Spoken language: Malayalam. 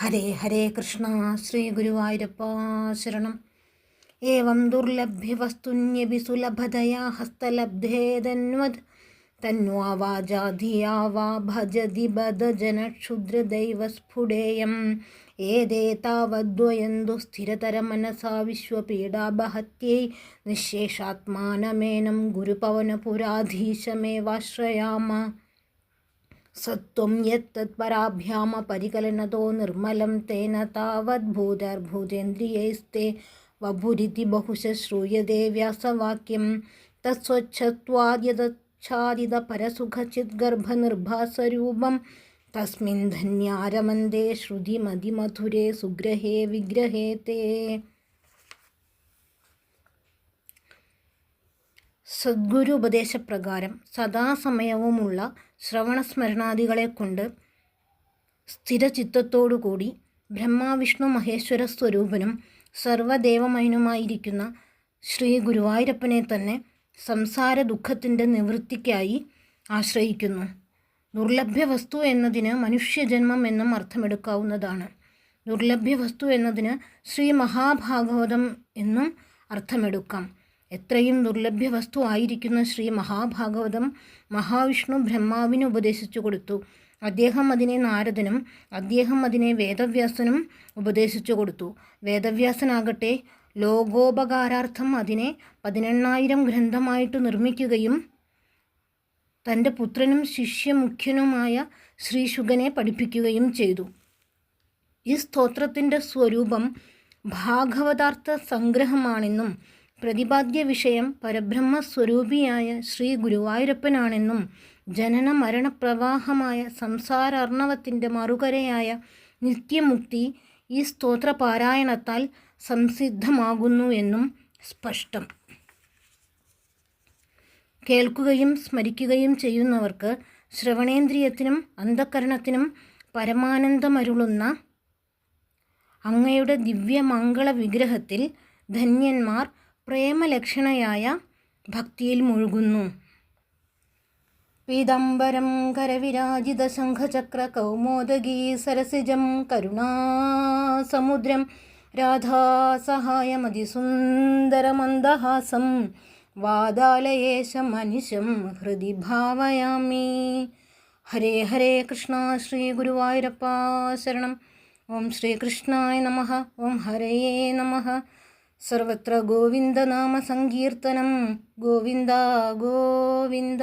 ഹരേ ഹരേ കൃഷ്ണ. ശ്രീ ഗുരുവായൂരപ്പ ശരണം. ഏവം ദുർലഭ്യവസ്തുന്യപി സുലഭതയാ ഹസ്തലബ്ധേതന്വത് തന്വാവാചാധിയാ വാ ഭജതി ബദജനക്ഷുദ്രദൈവസ്ഫുടേയം ഏതേ താവദ്വയന്തു സ്ഥിരതരമനസാ വിശ്വപീഡാബഹത്यै നിശേഷാത്മാനമേനം ഗുരുപവനപുരാധീശമേവാശ്രയാമ. സത്വം യത്തത്പരാഭ്യാമ പരികലനതോ നിർമ്മലം തേന താവദ്ഭൂതർഭൂതേന്ദ്രിയൈസ്തേ വഭുരിതി ബഹുശ ശ്രൂയതേ വ്യാസവാക്യം. തത്സ്വച്ഛത്വാദ്യതച്ഛാദിത പരസുഖചിദ്ഗർഭനിർഭാസരൂപം തസ്മിൻ ധന്യാരമന്ദേ ശ്രുതിമതിമധുരേ സുഗ്രഹേ വിഗ്രഹേ തേ. സദ്ഗുരു ഉപദേശപ്രകാരം സദാസമയവുമുള്ള ശ്രവണസ്മരണാദികളെ കൊണ്ട് സ്ഥിരചിത്തത്തോടുകൂടി ബ്രഹ്മാവിഷ്ണു മഹേശ്വര സ്വരൂപനും സർവദേവമയനുമായിരിക്കുന്ന ശ്രീ ഗുരുവായൂരപ്പനെ തന്നെ സംസാര ദുഃഖത്തിൻ്റെ നിവൃത്തിക്കായി ആശ്രയിക്കുന്നു. ദുർലഭ്യവസ്തു എന്നതിന് മനുഷ്യജന്മം എന്നും അർത്ഥമെടുക്കാവുന്നതാണ്. ദുർലഭ്യവസ്തു എന്നതിന് ശ്രീ മഹാഭാഗവതം എന്നും അർത്ഥമെടുക്കാം. എത്രയും ദുർലഭ്യവസ്തു ആയിരിക്കുന്ന ശ്രീ മഹാഭാഗവതം മഹാവിഷ്ണു ബ്രഹ്മാവിന് ഉപദേശിച്ചു കൊടുത്തു. അദ്ദേഹം അതിനെ നാരദനും അദ്ദേഹം അതിനെ വേദവ്യാസനും ഉപദേശിച്ചു കൊടുത്തു. വേദവ്യാസനാകട്ടെ ലോകോപകാരാർത്ഥം അതിനെ 18,000 ഗ്രന്ഥമായിട്ട് നിർമ്മിക്കുകയും തൻ്റെ പുത്രനും ശിഷ്യമുഖ്യനുമായ ശ്രീശുകനെ പഠിപ്പിക്കുകയും ചെയ്തു. ഈ സ്തോത്രത്തിൻ്റെ സ്വരൂപം ഭാഗവതാർത്ഥ സംഗ്രഹമാണെന്നും പ്രതിപാദ്യ വിഷയം പരബ്രഹ്മസ്വരൂപിയായ ശ്രീ ഗുരുവായൂരപ്പനാണെന്നും ജനന മരണപ്രവാഹമായ സംസാരാർണവത്തിൻ്റെ മറുകരയായ നിത്യമുക്തി ഈ സ്തോത്രപാരായണത്താൽ സംസിദ്ധമാകുന്നു എന്നും സ്പഷ്ടം. കേൾക്കുകയും സ്മരിക്കുകയും ചെയ്യുന്നവർക്ക് ശ്രവണേന്ദ്രിയത്തിനും അന്ധകരണത്തിനും പരമാനന്ദമരുളുന്ന അങ്ങയുടെ ദിവ്യമംഗള വിഗ്രഹത്തിൽ ധന്യന്മാർ പ്രേമലക്ഷണയായ ഭക്തിയിൽ മുഴുകുന്നു. പീതാംബരം കരവിരാജിത ശംഖചക്ര കൗമോദഗീ സരസിജം കരുണാസമുദ്രം രാധാസഹായമതിസുന്ദരമന്ദഹാസം വാദാലയേശമനിശം ഹൃദി ഭാവയാമി. ഹരേ ഹരേ കൃഷ്ണ. ശ്രീ ഗുരുവായൂരപ്പ ശരണം. ഓം ശ്രീകൃഷ്ണായ നമഃ. ഓം ഹരയേ നമഃ. സർവത്ര ഗോവിന്ദനാമ സങ്കീർത്തനം. ഗോവിന്ദ ഗോവിന്ദ.